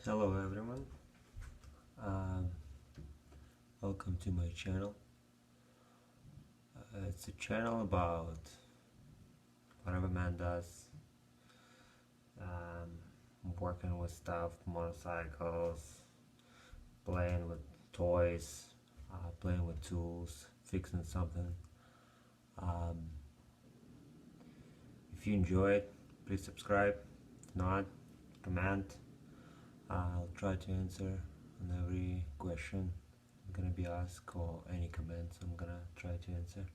Hello everyone, um, welcome to my channel. It's a channel about whatever man does, working with stuff, motorcycles, playing with toys, playing with tools, fixing something. If you enjoy it, please subscribe. If not, comment. I'll try to answer on every question I'm gonna be asked, or any comments I'm gonna try to answer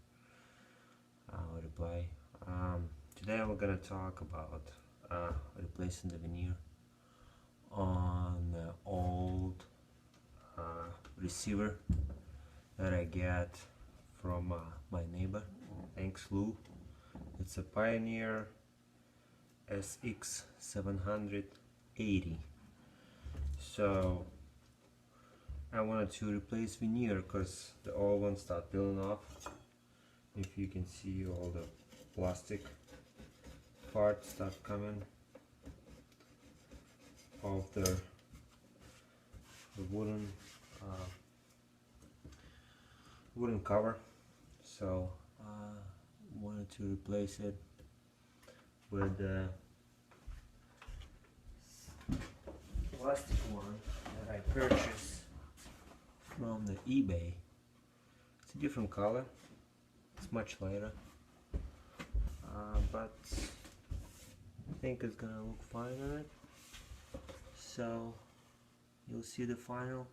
or reply. Today we're gonna talk about replacing the veneer on the old receiver that I get from my neighbor. Thanks, Lou. It's a Pioneer sx-780. So I wanted to replace veneer because the old ones start peeling off. If you can see, all the plastic parts start coming off the wooden cover. So wanted to replace it with the plastic one that I purchased from the eBay. It's a different color, it's much lighter, but I think it's gonna look fine on it. So you'll see the final.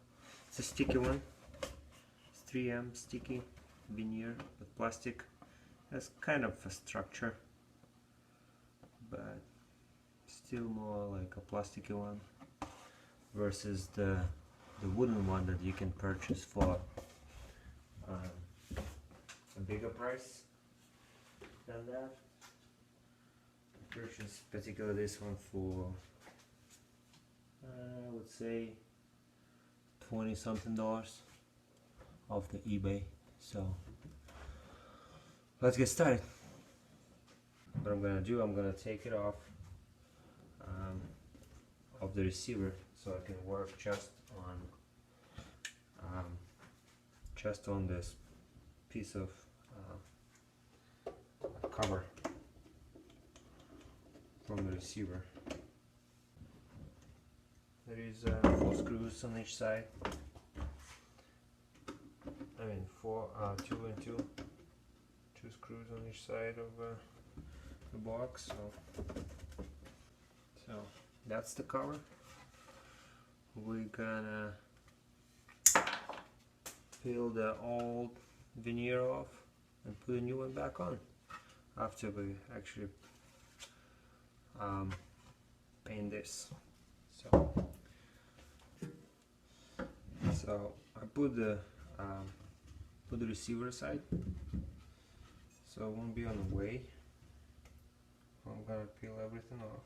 It's a sticky one. It's 3M sticky veneer with plastic. Has kind of a structure, but still more like a plasticky one versus the wooden one that you can purchase for a bigger price than that. I purchased particularly this one for I would say $20 something off the eBay. So let's get started. What I'm gonna do, I'm gonna take it off of the receiver so I can work just on this piece of cover from the receiver. There is 4 screws on each side. I mean 2 and 2 screws on each side of the box. So that's the cover. We're gonna peel the old veneer off and put a new one back on after we actually paint this. So I put the receiver aside, so it won't be on the way. I'm gonna peel everything off.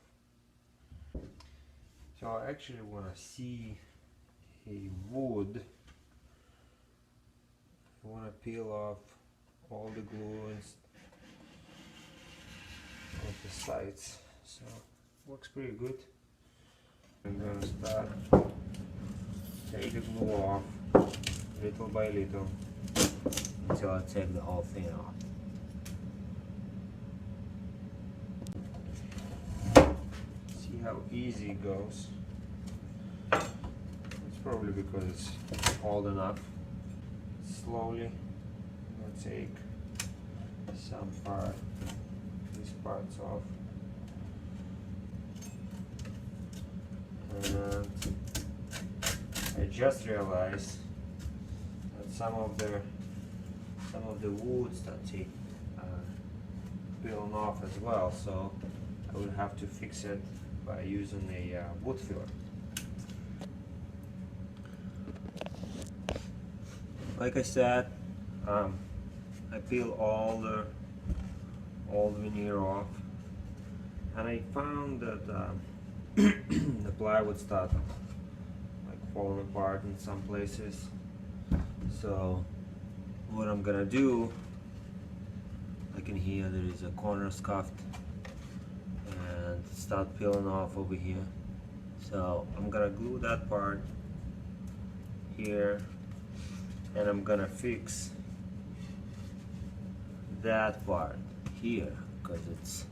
So I actually want to see a wood. I want to peel off all the glue and of the sides. So works pretty good. I'm gonna start take the glue off little by little until I take the whole thing off. See how easy it goes. It's probably because it's old enough. Slowly I'm gonna take these parts off, and I just realized that some of the wood start peeling off as well, so I will have to fix it by using a wood filler. Like I said, I peel all the veneer off, and I found that the plywood started like falling apart in some places. So what I'm gonna do, like in here there is a corner scuffed and start peeling off over here. So I'm gonna glue that part here, and I'm gonna fix that part here, because it's,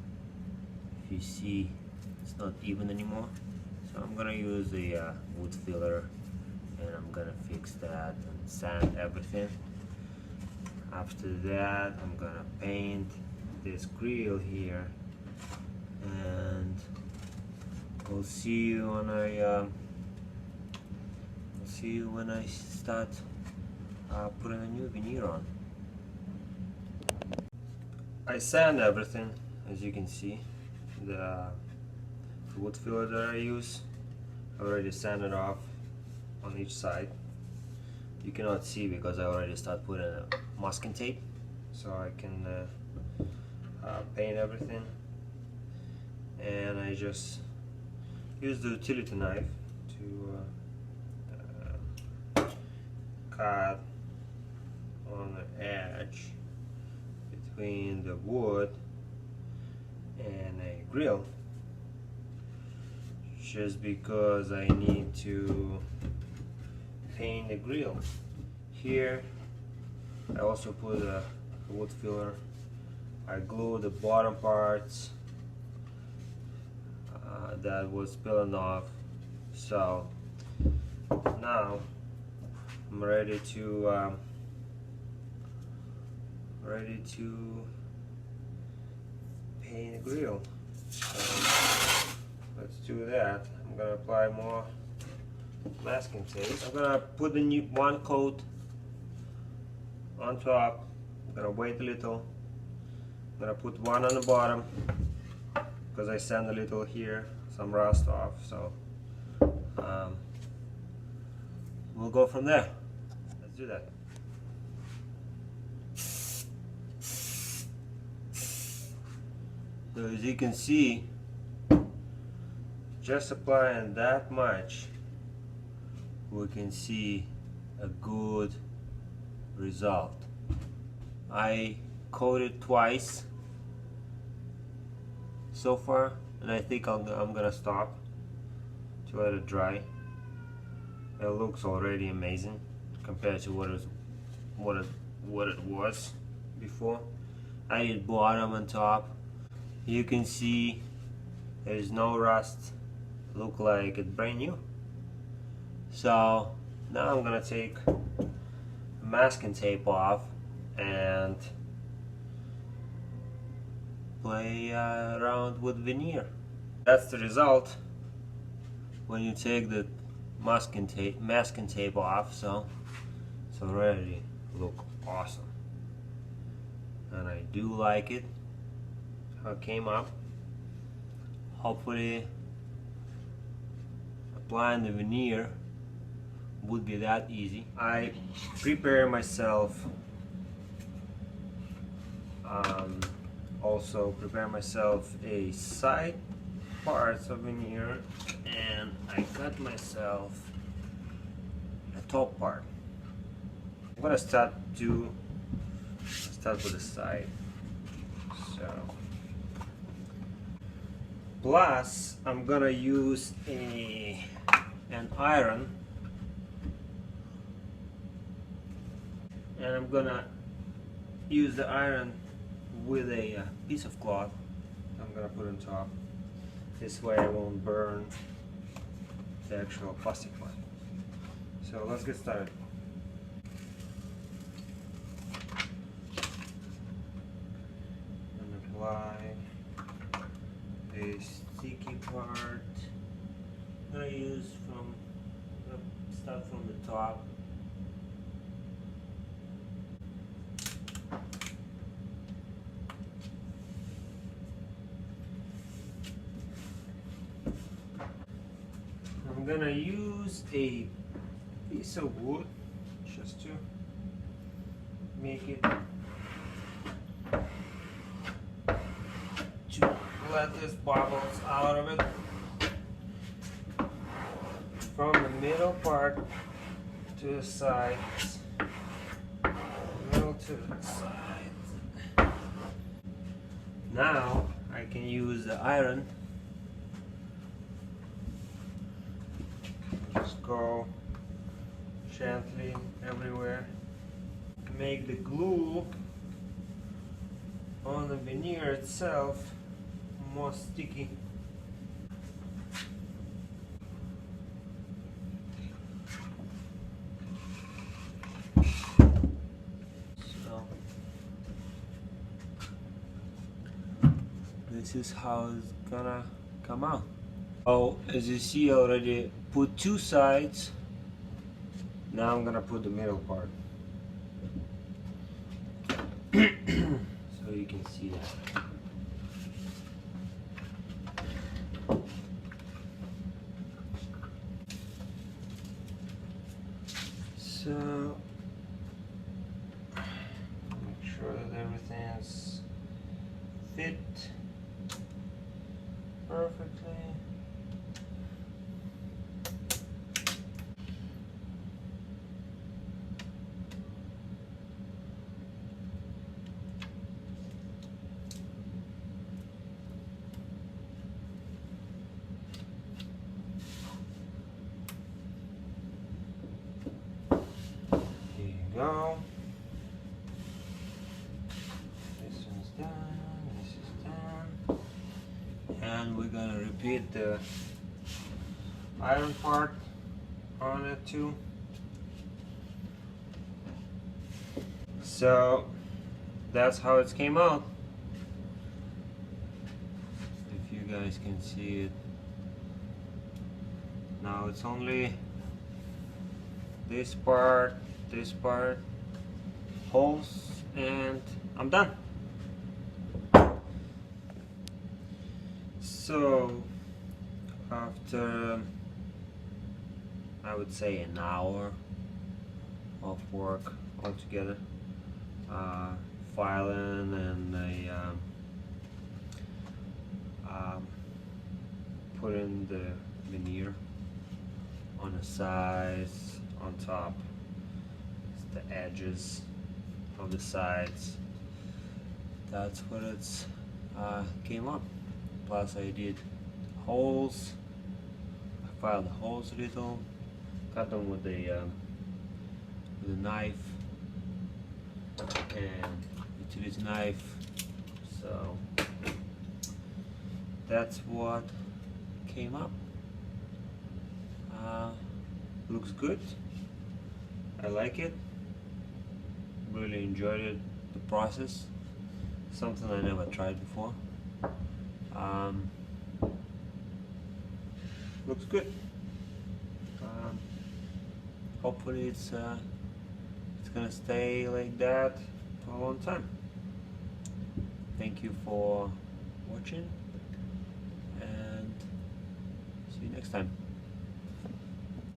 if you see, it's not even anymore. So I'm gonna use a wood filler, and I'm gonna fix that and sand everything. After that, I'm gonna paint this grill here, and we'll see you when I start putting a new veneer on. I sand everything, as you can see. The wood filler that I use, I already sanded off on each side. You cannot see because I already start putting a masking tape, so I can paint everything. And I just use the utility knife to cut on the edge between the wood and a grill, just because I need to paint the grill. Here I also put a wood filler. I glue the bottom parts that was peeling off. So now I'm ready to paint the grill. So let's do that. I'm gonna apply more masking tape. I'm gonna put the new one coat on top. I'm gonna wait a little. I'm gonna put one on the bottom because I sand a little here, some rust off. So we'll go from there. Let's do that. So as you can see, just applying that much, we can see a good result. I coated twice so far, and I think I'm gonna stop to let it dry. It looks already amazing compared to what it was before. I did bottom and top. You can see there's no rust. Look like it's brand new. So now I'm gonna take masking tape off and play around with veneer. That's the result when you take the masking tape off. So it's already look awesome, and I do like it how it came up. Hopefully applying the veneer would be that easy. I prepare myself also prepare myself a side parts of veneer, and I cut myself a top part. I'm gonna start with the side. So plus I'm gonna use an iron, and I'm gonna use the iron with a piece of cloth. I'm gonna put on top. This way I won't burn the actual plastic one. So let's get started. And apply a sticky part. I'm gonna start from the top. I'm gonna use a piece of wood just to make it, to let these bubbles out of it from the middle part to the sides, middle to the sides. Now I can use the iron Just go gently everywhere. Make the glue on the veneer itself more sticky. So this is how it's gonna come out. Oh, as you see, I already put two sides. Now I'm gonna put the middle part. So you can see that. So make sure that everything is fit perfectly. Here you go. This one's done, this is done. And we're gonna repeat the iron part on it too. So that's how it came out. If you guys can see it. Now it's only this part, holes, and I'm done. So after, I would say, an hour of work altogether, filing and putting the veneer on the sides, on top, the edges of the sides. That's what it's came up. Plus I did holes. I filed the holes a little, cut them with a knife and utility knife. So that's what came up. Looks good. I like it. Really enjoyed it, the process. Something I never tried before. Looks good. Hopefully it's gonna stay like that for a long time. Thank you for watching and see you next time.